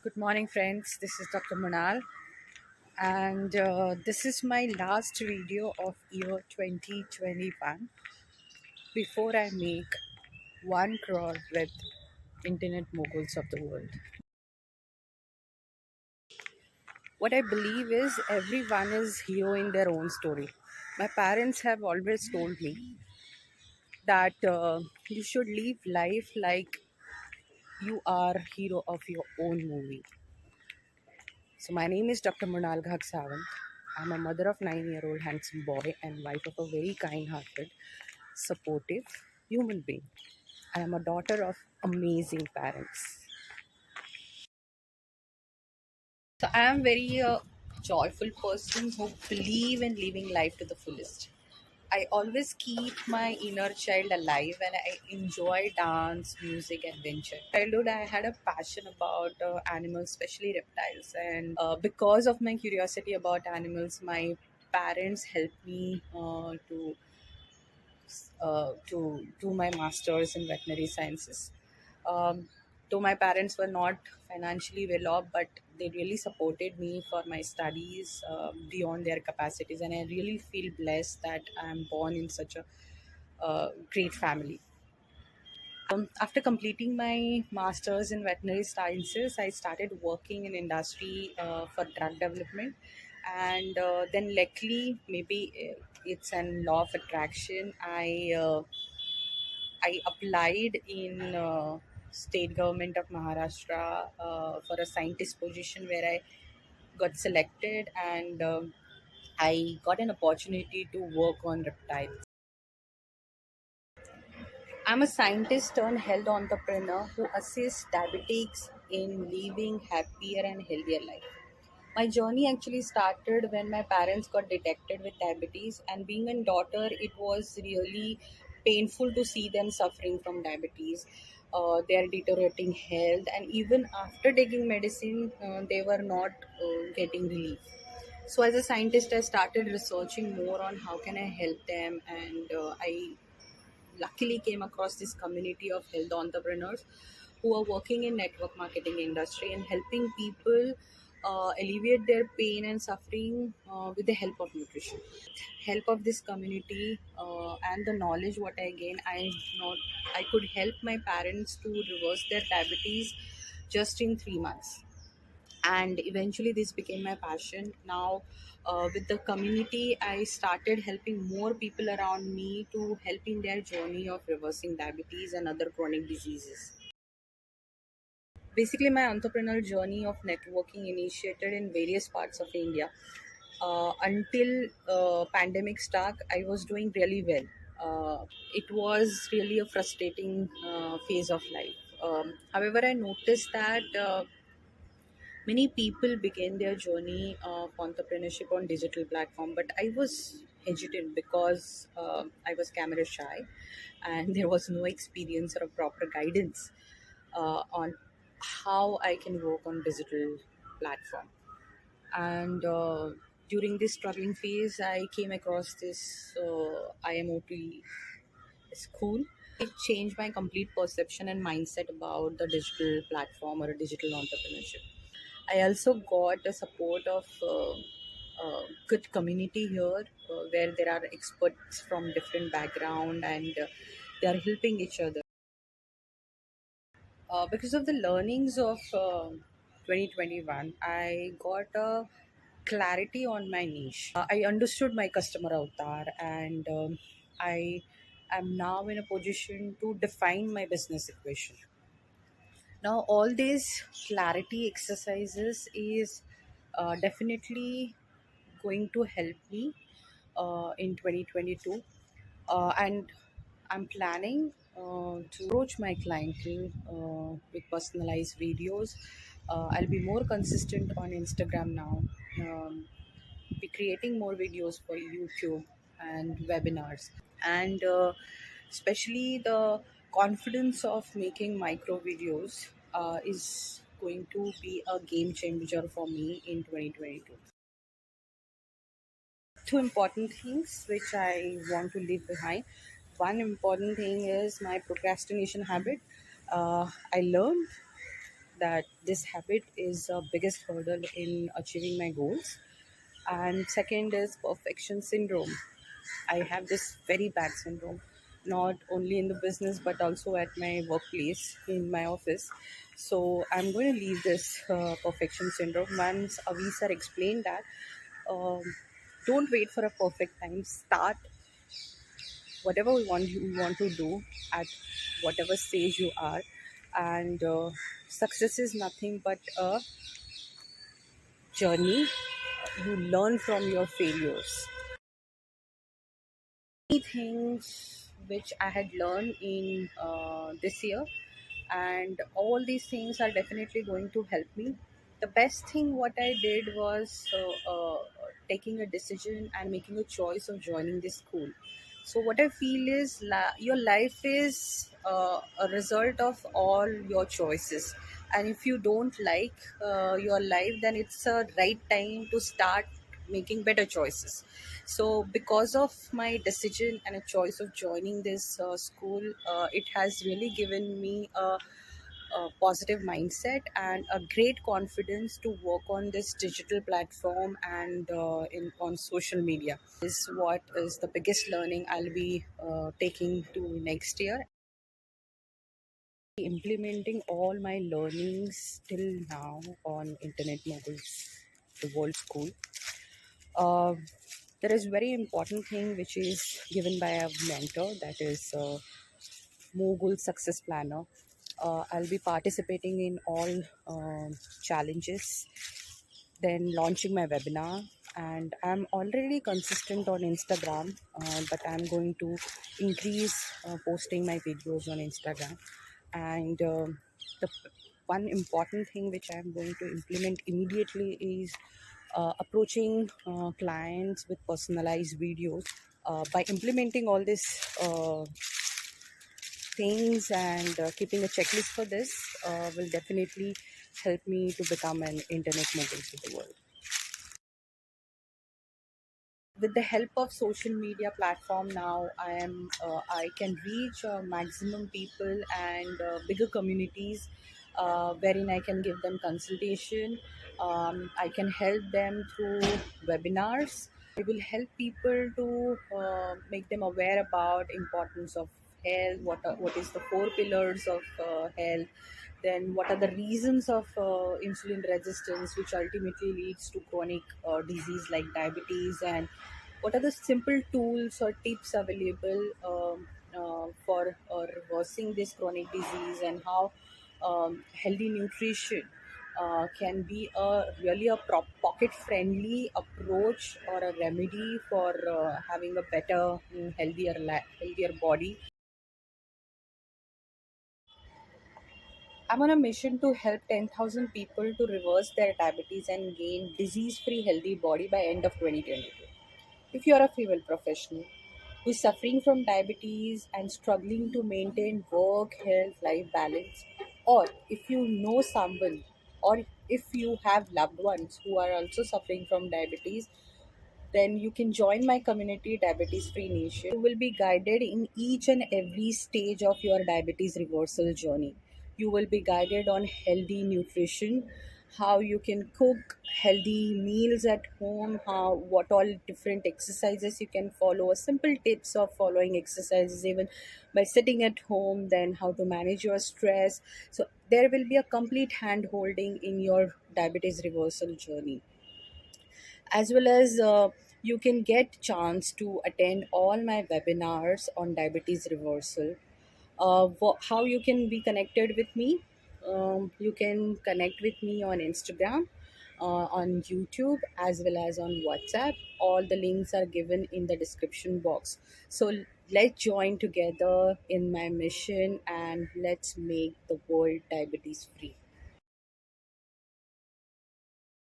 Good morning, friends. This is Dr. Manal, and this is my last video of year 2021 before I make 1 crore with internet moguls of the world. What I believe is everyone is hero in their own story. My parents have always told me that you should live life like you are hero of your own movie. So my name is Dr. Mrinal Sawant. I'm a mother of 9-year-old handsome boy and wife of a very kind-hearted, supportive human being. I am a daughter of amazing parents. So I am very joyful person who believe in living life to the fullest. I always keep my inner child alive and I enjoy dance, music, adventure. Childhood, I had a passion about animals, especially reptiles, and because of my curiosity about animals, my parents helped me to do my masters in veterinary sciences. Um, though my parents were not financially well off, but they really supported me for my studies beyond their capacities, and I really feel blessed that I am born in such a great family. After completing my masters in veterinary sciences, I started working in industry for drug development, and then luckily, maybe it's an law of attraction. I applied in state government of Maharashtra for a scientist position where I got selected, and I got an opportunity to work on reptiles. I'm a scientist turned health entrepreneur who assists diabetics in living happier and healthier life. My journey actually started when my parents got detected with diabetes, and being a daughter, it was really painful to see them suffering from diabetes. Their deteriorating health, and even after taking medicine, they were not getting relief. So, as a scientist, I started researching more on how can I help them, and I luckily came across this community of health entrepreneurs who are working in network marketing industry and helping people alleviate their pain and suffering with the help of nutrition. Help of this community and the knowledge what I gain, I could help my parents to reverse their diabetes just in 3 months, and eventually this became my passion. Now with the community, I started helping more people around me to help in their journey of reversing diabetes and other chronic diseases. Basically, my entrepreneurial journey of networking initiated in various parts of India. Until pandemic struck, I was doing really well. It was really a frustrating phase of life. However, I noticed that many people begin their journey of entrepreneurship on digital platform, but I was hesitant because I was camera shy and there was no experience or a proper guidance on how I can work on digital platform. And during this struggling phase, I came across this IMOT school. It changed my complete perception and mindset about the digital platform or a digital entrepreneurship. I also got the support of good community here, where there are experts from different background, and they are helping each other. Because of the learnings of 2021, I got a clarity on my niche. I understood my customer avatar, and I am now in a position to define my business equation. Now, all these clarity exercises is definitely going to help me in 2022, and I'm planning to approach my clientele with personalized videos. I'll be more consistent on Instagram now, be creating more videos for YouTube and webinars, and especially the confidence of making micro videos is going to be a game changer for me in 2022. Two important things which I want to leave behind. One important thing is my procrastination habit. I learned that this habit is the biggest hurdle in achieving my goals. And second is perfection syndrome. I have this very bad syndrome, not only in the business but also at my workplace, in my office. So I'm going to leave this perfection syndrome. Once Avisar explained that, um, don't wait for a perfect time. Start whatever you want to do at whatever stage you are, and success is nothing but a journey. You learn from your failures. Many things which I had learned in this year, and all these things are definitely going to help me. The best thing what I did was taking a decision and making a choice of joining this school. So what I feel is your life is a result of all your choices, and if you don't like your life, then it's a right time to start making better choices. So because of my decision and a choice of joining this school, it has really given me a positive mindset and a great confidence to work on this digital platform and in on social media. Is what is the biggest learning I'll be taking to next year. Implementing all my learnings till now on Internet Moguls, the World School. Uh, there is very important thing which is given by a mentor, that is Mogul Success Planner. I'll be participating in all challenges, then launching my webinar. And I'm already consistent on Instagram, but I'm going to increase posting my videos on Instagram. And the one important thing which I'm going to implement immediately is approaching clients with personalized videos. By implementing all this things and keeping a checklist for this will definitely help me to become an internet mogul to the world. With the help of social media platform now, I can reach maximum people and bigger communities, wherein I can give them consultation. I can help them through webinars. I will help people to make them aware about importance of health, what is the four pillars of health, then what are the reasons of insulin resistance, which ultimately leads to chronic disease like diabetes, and what are the simple tools or tips available for reversing this chronic disease, and how healthy nutrition can be a really a pocket friendly approach or a remedy for having a better healthier body. I'm on a mission to help 10,000 people to reverse their diabetes and gain disease-free healthy body by end of 2022. If you are a female professional who is suffering from diabetes and struggling to maintain work, health, life balance, or if you know someone, or if you have loved ones who are also suffering from diabetes, then you can join my community, Diabetes Free Nation. You will be guided in each and every stage of your diabetes reversal journey. You will be guided on healthy nutrition, how you can cook healthy meals at home, how what all different exercises you can follow, simple tips of following exercises even by sitting at home, then how to manage your stress. So there will be a complete hand holding in your diabetes reversal journey, as well as you can get chance to attend all my webinars on diabetes reversal. How you can be connected with me? You can connect with me on Instagram, on YouTube, as well as on WhatsApp. All the links are given in the description box. So let's join together in my mission, and let's make the world diabetes free.